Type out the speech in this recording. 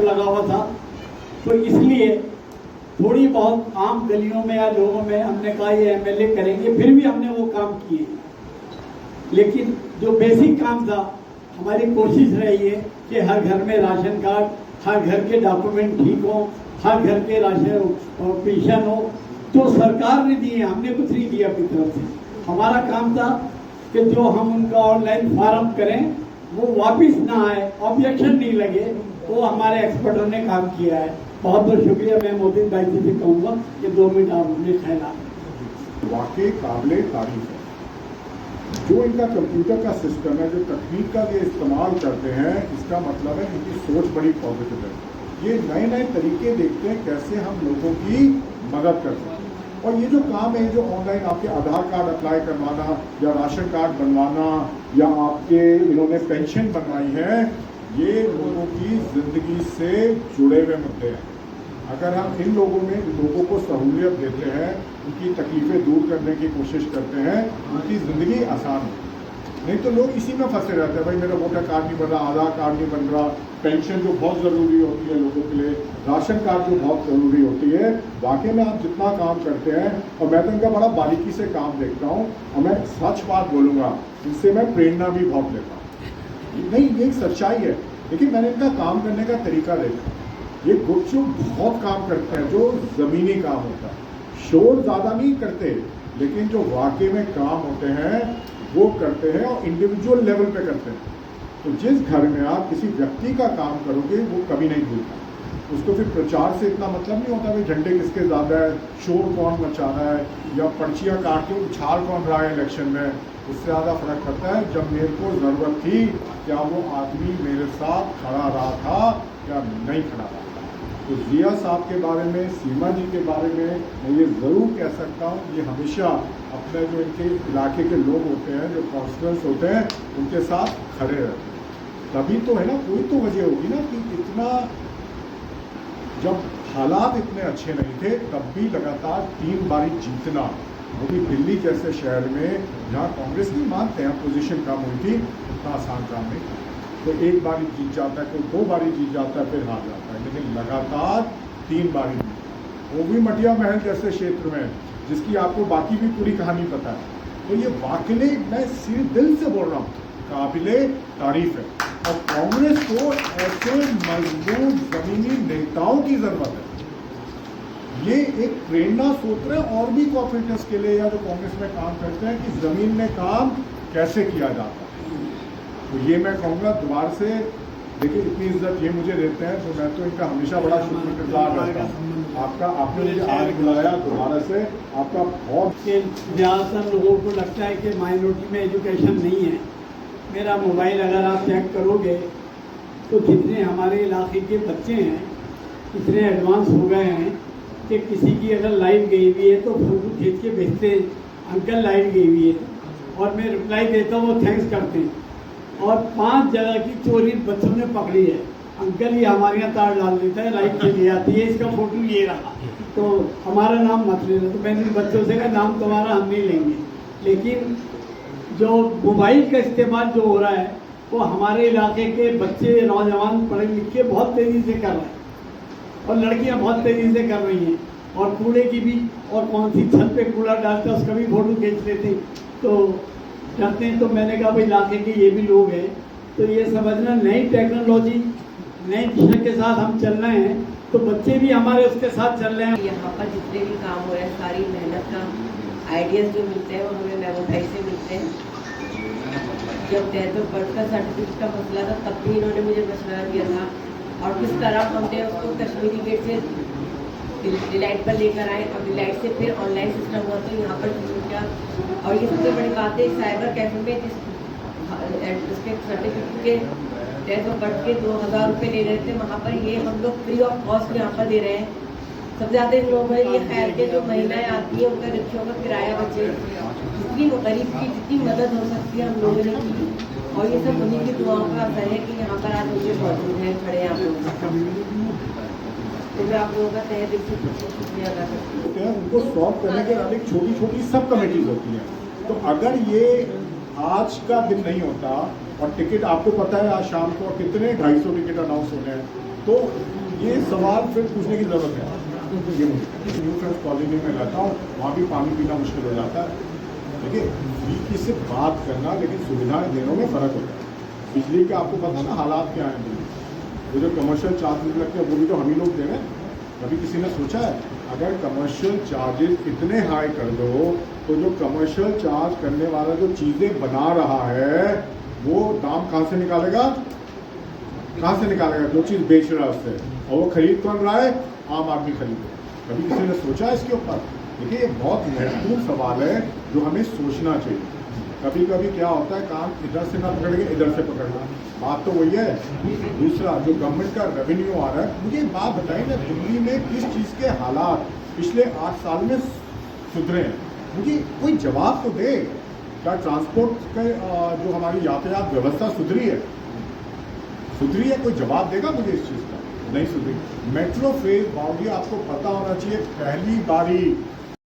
लगा हुआ था, तो इसलिए थोड़ी बहुत आम गलियों में या लोगों में हमने कहा ये एमएलए करेंगे, फिर भी हमने वो काम किए। लेकिन जो बेसिक काम था, हमारी कोशिश रही है कि हर घर में राशन कार्ड, हर घर के डॉक्यूमेंट ठीक हो, हर घर के राशन पेंशन हो, जो सरकार ने दिए, हमने कुछ नहीं दिया अपनी तरफ से। हमारा काम था कि जो हम उनका ऑनलाइन फॉर्म करें वो वापिस ना आए, ऑब्जेक्शन नहीं लगे, वो हमारे एक्सपर्टों ने काम किया है। बहुत बहुत शुक्रिया। मैं मोदी भाई जी से कहूँगा कि 2 मिनट आप अपने ख्याल। वाकई काबिल तारीफ है जो इनका कंप्यूटर का सिस्टम है, जो तकनीक का ये इस्तेमाल करते हैं, इसका मतलब है इनकी सोच बड़ी पॉजिटिव है। ये नए नए तरीके देखते हैं कैसे हम लोगों की मदद कर सकते हैं। और ये जो काम है, जो ऑनलाइन आपके आधार कार्ड अप्लाई करवाना या राशन कार्ड बनवाना या आपके इन्होंने पेंशन बनवाई है, ये लोगों की ज़िंदगी से जुड़े हुए मुद्दे हैं। अगर हम इन लोगों को सहूलियत देते हैं, उनकी तकलीफ़ें दूर करने की कोशिश करते हैं, उनकी ज़िंदगी आसान हो। नहीं तो लोग इसी में फंसे रहते हैं, भाई मेरा वोटर कार्ड नहीं बन रहा, आधार कार्ड नहीं बन रहा, पेंशन जो बहुत ज़रूरी होती है लोगों के लिए, राशन कार्ड जो बहुत ज़रूरी होती है। वाकई में आप जितना काम करते हैं, और मैं तो इनका बड़ा बारीकी से काम देखता हूँ, और मैं सच बात बोलूँगा, इनसे मैं प्रेरणा भी बहुत लेता हूँ। नहीं, ये एक सच्चाई है। लेकिन मैंने इनका काम करने का तरीका देखा, ये ग्रुप जो बहुत काम करते हैं, जो ज़मीनी काम होता है, शोर ज़्यादा नहीं करते, लेकिन जो वाकई में काम होते हैं वो करते हैं और इंडिविजुअल लेवल पे करते हैं। तो जिस घर में आप किसी व्यक्ति का काम करोगे वो कभी नहीं भूलता। उसको फिर प्रचार से इतना मतलब नहीं होता भाई झंडे किसके ज़्यादा है, शोर कौन मचा रहा है, या पर्चियाँ काट के उछाल कौन रहा है इलेक्शन में। उससे ज़्यादा फर्क पड़ता है जब मेरे को ज़रूरत थी, क्या वो आदमी मेरे साथ खड़ा रहा था या नहीं खड़ा रहा। तो जिया साहब के बारे में, सीमा जी के बारे में मैं ये ज़रूर कह सकता हूँ, ये हमेशा अपने जो इनके इलाके के लोग होते हैं, जो काउंसलर्स होते हैं, उनके साथ खड़े रहते हैं। तभी तो है ना, कोई तो वजह होगी ना कि इतना, जब हालात इतने अच्छे नहीं थे तब भी लगातार 3 बारी जीतना, वो भी दिल्ली जैसे शहर में जहाँ कांग्रेस नहीं मानते हैं, पोजीशन कम हुई थी, उतना आसान काम नहीं था। तो 1 बारी जीत जाता है, कोई 2 बारी जीत जाता है, फिर हार जाता है, लेकिन लगातार 3 बारी जीता, वो भी मटिया महल जैसे क्षेत्र में, जिसकी आपको बाकी भी पूरी कहानी पता है। तो ये वाकई मैं सिर्फ दिल से बोल रहा हूँ, काबिले तारीफ है। और कांग्रेस को ऐसे मजबूत ज़मीनी नेताओं की ज़रूरत है। ये एक प्रेरणा सूत्र है और भी कॉर्पोरेटर्स के लिए, या जो कांग्रेस में काम करते हैं, कि ज़मीन में काम कैसे किया जाता है। तो ये मैं कहूँगा दोबारा से, देखिए इतनी इज्जत ये मुझे देते हैं, तो मैं तो इनका हमेशा बड़ा शुक्रगुजार रहता हूँ। आपका, आपने मुझे आज बुलाया दोबारा से, आपका बहुत। ज़्यादातर लोगों को लगता है कि माइनॉरिटी में एजुकेशन नहीं है। मेरा मोबाइल अगर आप चेक करोगे तो जितने हमारे इलाके के बच्चे हैं इतने एडवांस हो गए हैं कि किसी की अगर लाइट गई हुई है तो फोटो खींच के भेजते हैं, अंकल लाइट गई हुई है, और मैं रिप्लाई देता हूँ, वो थैंक्स करते हैं। और 5 जगह की चोरी बच्चों ने पकड़ी है, अंकल ये हमारे यहाँ तार डाल देता है, लाइट चली जाती है, इसका फोटो ये रहा, तो हमारा नाम मत लेना। तो मैंने बच्चों से कहा नाम तुम्हारा हम नहीं लेंगे, लेकिन जो मोबाइल का इस्तेमाल जो हो रहा है वो हमारे इलाके के बच्चे, नौजवान, पढ़े लिखे बहुत तेज़ी से कर रहे हैं, और लड़कियां बहुत तेज़ी से कर रही हैं। और कूड़े की भी, और कौन सी छत पे कूड़ा डालता है उसका भी फोटो खींच लेते हैं, तो करते हैं। तो मैंने कहा भाई इलाके के ये भी लोग हैं, तो ये समझना नई टेक्नोलॉजी, नए दिशा के साथ हम चल रहे हैं, तो बच्चे भी हमारे उसके साथ चल रहे हैं। यहाँ पर जितने भी काम हो रहे हैं, सारी मेहनत का आइडियाज़ जो मिलते हैं वो हमें मेमोटाइज से मिलते हैं। जब 10th और बर्थ का सर्टिफिकेट का मसला था तब भी इन्होंने मुझे मशवरा दिया था, और किस तरह हमने उसको कश्मीरी गेट से डिलाइट पर लेकर आए, और डिलाइट से फिर ऑनलाइन सिस्टम हुआ तो यहाँ पर क्या। और ये सबसे बड़ी बात है, साइबर कैफे में जिसके सर्टिफिकेट के 10th और बर्थ के 2000 रुपये ले रहे थे, वहाँ पर ये हम लोग फ्री ऑफ कॉस्ट यहाँ पर दे रहे हैं। सबसे ज़्यादा इन लोगों में ये ख्याल के जो महिलाएं आती हैं उनका रिक्शों का किराया बचे, जितनी गरीब की जितनी मदद हो सकती है हम लोगों ने की, और ये सब उन्हीं की दुआओं का असर है कि यहाँ पर आज मुझे मौजूद हैं, खड़े हैं आप लोग। तो मैं आप लोगों का तहे दिल से शुक्रिया अदा करती हूँ। उनको सॉल्व करने के लिए छोटी छोटी सब कमेटीज होती हैं। तो अगर ये आज का दिन नहीं होता, और टिकट आपको पता है आज शाम को कितने 250 टिकट अनाउंस होने हैं, तो ये सवाल फिर पूछने की जरूरत है। ये न्यू फ्रेंड्स कॉलोनी में रहता हूँ, वहाँ भी पानी पीना मुश्किल हो जाता है। देखिए बिजली से बात करना, लेकिन सुविधाएं देने में फ़र्क होता है। बिजली के आपको पता ना हालात क्या हैं दिल्ली, वो जो कमर्शियल चार्जेस लगते हैं वो भी तो हम ही लोग दे रहे हैं। कभी किसी ने सोचा है अगर कमर्शियल चार्जेस इतने हाई कर दो तो जो कमर्शियल चार्ज करने वाला जो चीज़ें बना रहा है वो दाम कहाँ से निकालेगा? कहाँ से निकालेगा? जो चीज़ बेच रहा है उससे, और वो खरीद कौन रहा है? आम आदमी खरीद। कभी किसी ने सोचा है इसके ऊपर? देखिए ये बहुत महत्वपूर्ण सवाल है जो हमें सोचना चाहिए। कभी कभी क्या होता है, काम इधर से ना पकड़ के इधर से पकड़ना, बात तो वही है। दूसरा जो गवर्नमेंट का रेवेन्यू आ रहा है, मुझे एक बात बताइए ना, दिल्ली में किस चीज़ के हालात पिछले 8 साल में सुधरे हैं? मुझे कोई जवाब तो दे। क्या ट्रांसपोर्ट का जो हमारी यातायात व्यवस्था सुधरी है? सुधरी है? कोई जवाब देगा मुझे इस चीज़ का? नहीं सुधरी। मेट्रो फेज बाउंड्री आपको पता होना चाहिए, पहली बारी